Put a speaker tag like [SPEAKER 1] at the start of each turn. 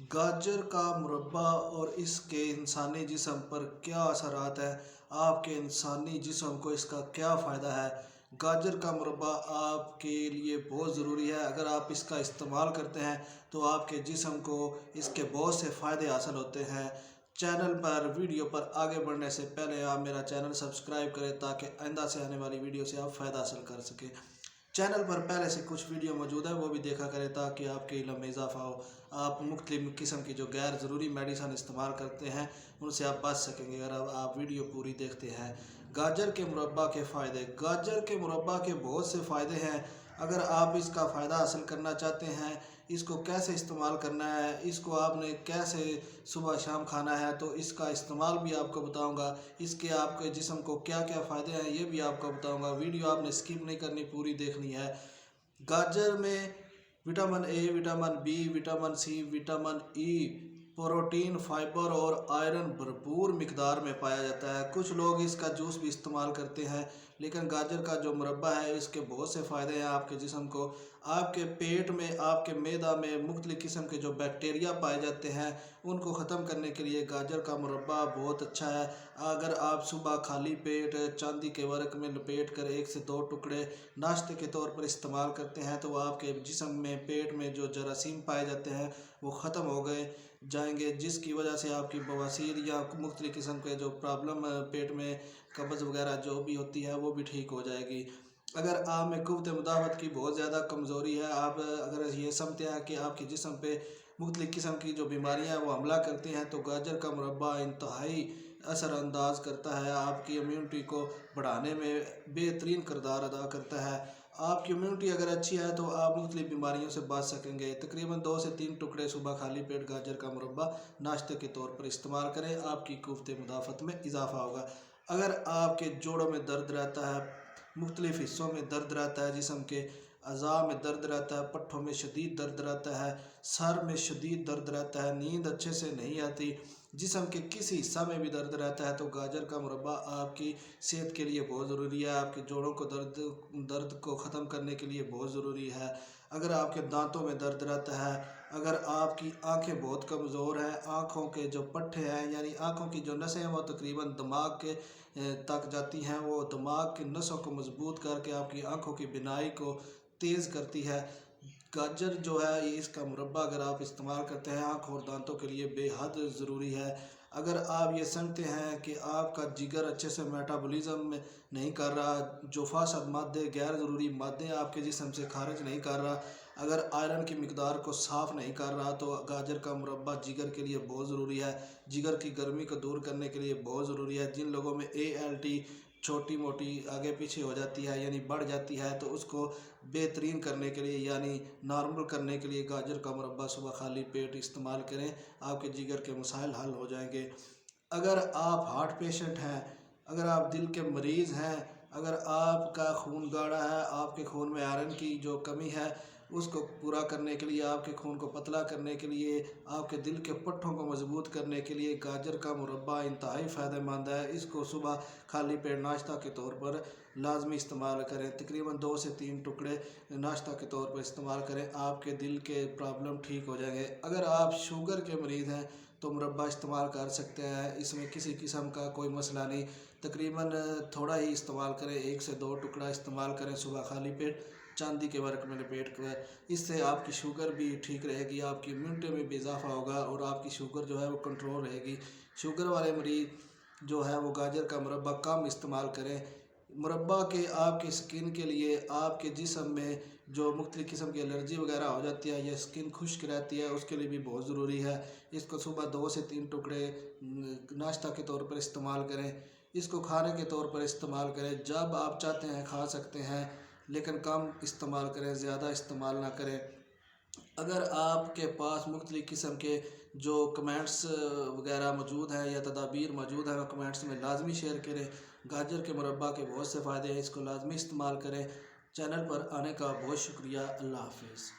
[SPEAKER 1] गाजर का मुरब्बा और इसके इंसानी जिस्म पर क्या असरात है, आपके इंसानी जिस्म को इसका क्या फ़ायदा है। गाजर का मुरब्बा आपके लिए बहुत ज़रूरी है। अगर आप इसका इस्तेमाल करते हैं तो आपके जिस्म को इसके बहुत से फ़ायदे हासिल होते हैं। चैनल पर वीडियो पर आगे बढ़ने से पहले आप मेरा चैनल सब्सक्राइब करें ताकि आइंदा से आने वाली वीडियो से आप फ़ायदा हासिल कर सकें। चैनल पर पहले से कुछ वीडियो मौजूद है, वो भी देखा करें ताकि आपके इल्म में इजाफा हो। आप मुख्तलिफ़ किस्म की जो गैर ज़रूरी मेडिसन इस्तेमाल करते हैं उनसे आप बच सकेंगे अगर आप वीडियो पूरी देखते हैं। गाजर के मुरब्बा के फ़ायदे। गाजर के मुरब्बा के बहुत से फ़ायदे हैं। अगर आप इसका फ़ायदा हासिल करना चाहते हैं, इसको कैसे इस्तेमाल करना है, इसको आपने कैसे सुबह शाम खाना है, तो इसका इस्तेमाल भी आपको बताऊंगा। इसके आपके जिस्म को क्या क्या फ़ायदे हैं ये भी आपको बताऊंगा। वीडियो आपने स्किप नहीं करनी, पूरी देखनी है। गाजर में vitamin A, vitamin B, vitamin C, vitamin E, protein, fibre और आयरन भरपूर मिकदार में पाया जाता है। कुछ लोग इसका जूस भी इस्तेमाल करते हैं, लेकिन गाजर का जो मुरब्बा है इसके बहुत से फ़ायदे हैं आपके जिस्म को। आपके पेट में, आपके मैदा में मुख्तलिफ़ किस्म के जो बैक्टीरिया पाए जाते हैं उनको ख़त्म करने के लिए गाजर का मुरब्बा बहुत अच्छा है। अगर आप सुबह खाली पेट चांदी के वर्क में लपेट कर 1 से 2 टुकड़े नाश्ते के तौर पर इस्तेमाल करते हैं तो आपके जिस्म में, पेट में जो जरासीम पाए जाते हैं वो ख़त्म हो गए जाएंगे, जिसकी वजह से आपकी बवासीर या मुख्तलिफ़ किस्म के जो प्रॉब्लम पेट में कब्ज़ वगैरह जो भी होती है वो भी ठीक हो जाएगी। अगर आप में क़ुव्वत मुदाफ़त की बहुत ज़्यादा कमज़ोरी है, आप अगर ये समझते हैं कि आपके जिस्म पे मुख्तलिफ़ किस्म की जो बीमारियां वो हमला करती हैं, तो गाजर का मुरब्बा इंतहाई असरानंदाज करता है, आपकी इम्यूनिटी को बढ़ाने में बेहतरीन किरदार अदा करता है। आपकी इम्यूनिटी अगर अच्छी है तो आप मुख्तलिफ़ बीमारियों से बच सकेंगे। तकरीबन 2 से 3 टुकड़े सुबह खाली पेट गाजर का मुरब्बा नाश्ते के तौर पर इस्तेमाल करें, आपकी क़ुव्वत मुदाफ़त में इजाफ़ा होगा। अगर आपके जोड़ों में दर्द रहता है, मुख्तलिफ़ हिस्सों में दर्द रहता है, जिस्म के अज़ा में दर्द रहता है, पट्ठों में शदीद दर्द रहता है, सर में शदीद दर्द रहता है, नींद अच्छे से नहीं आती, जिस्म के किसी हिस्सा में भी दर्द रहता है, तो गाजर का मुरब्बा आपकी सेहत के लिए बहुत ज़रूरी है। आपके जोड़ों को दर्द को ख़त्म करने के लिए बहुत ज़रूरी है। अगर आपके दांतों में दर्द रहता है, अगर आपकी आंखें बहुत कमज़ोर हैं, आँखों के जो पट्टे हैं यानी आँखों की जो नसें हैं वो तकरीबन दिमाग के तक जाती हैं, वो दिमाग की नसों को मजबूत करके आपकी आँखों की बिनाई को तेज़ करती है। गाजर जो है ये, इसका मुरब्बा अगर आप इस्तेमाल करते हैं आँख और दांतों के लिए बेहद ज़रूरी है। अगर आप ये समझते हैं कि आपका जिगर अच्छे से मेटाबॉलिज्म नहीं कर रहा, जो फासद मादे, गैर ज़रूरी मादे आपके जिस्म से खारिज नहीं कर रहा, अगर आयरन की मिकदार को साफ़ नहीं कर रहा, तो गाजर का मुरब्बा जिगर के लिए बहुत ज़रूरी है। जिगर की गर्मी को दूर करने के लिए बहुत ज़रूरी है। जिन लोगों में ALT छोटी मोटी आगे पीछे हो जाती है यानी बढ़ जाती है, तो उसको बेहतरीन करने के लिए यानी नॉर्मल करने के लिए गाजर का मुरब्बा सुबह खाली पेट इस्तेमाल करें, आपके जिगर के मसाइल हल हो जाएंगे। अगर आप हार्ट पेशेंट हैं, अगर आप दिल के मरीज़ हैं, अगर आपका खून गाढ़ा है, आपके खून में आयरन की जो कमी है उसको पूरा करने के लिए, आपके खून को पतला करने के लिए, आपके दिल के पट्ठों को मजबूत करने के लिए गाजर का मुरब्बा इंतहाई फ़ायदेमंद है। इसको सुबह खाली पेट नाश्ता के तौर पर लाजमी इस्तेमाल करें। तकरीबन 2 से 3 टुकड़े नाश्ता के तौर पर इस्तेमाल करें, आपके दिल के प्रॉब्लम ठीक हो जाएंगे। अगर आप शुगर के मरीज़ हैं तो मुरब्बा इस्तेमाल कर सकते हैं, इसमें किसी किस्म का कोई मसला नहीं। तकरीबन थोड़ा ही इस्तेमाल करें, 1 से 2 टुकड़ा इस्तेमाल करें सुबह खाली पेट चांदी के वर्क में लपेट कर। इससे आपकी शुगर भी ठीक रहेगी, आपकी इम्यूनिटी में भी इजाफा होगा और आपकी शुगर जो है वो कंट्रोल रहेगी। शुगर वाले मरीज़ जो है वो गाजर का मुरब्बा कम इस्तेमाल करें। मुरब्बा के आपकी स्किन के लिए, आपके जिस्म में जो मुख्तलिफ़ किस्म की एलर्जी वगैरह हो जाती है या स्किन खुश्क रहती है उसके लिए भी बहुत ज़रूरी है। इसको सुबह 2 से 3 टुकड़े नाश्ता के तौर पर इस्तेमाल करें, इसको खाने के तौर पर इस्तेमाल करें। जब आप चाहते हैं खा सकते हैं, लेकिन कम इस्तेमाल करें, ज़्यादा इस्तेमाल ना करें। अगर आपके पास मुख्तलिफ़ किस्म के जो कमेंट्स वगैरह मौजूद हैं या तदाबीर मौजूद हैं, कमेंट्स में लाजमी शेयर करें। गाजर के मुरब्बा के बहुत से फ़ायदे हैं, इसको लाजमी इस्तेमाल करें। चैनल पर आने का बहुत शुक्रिया। अल्लाह हाफिज़।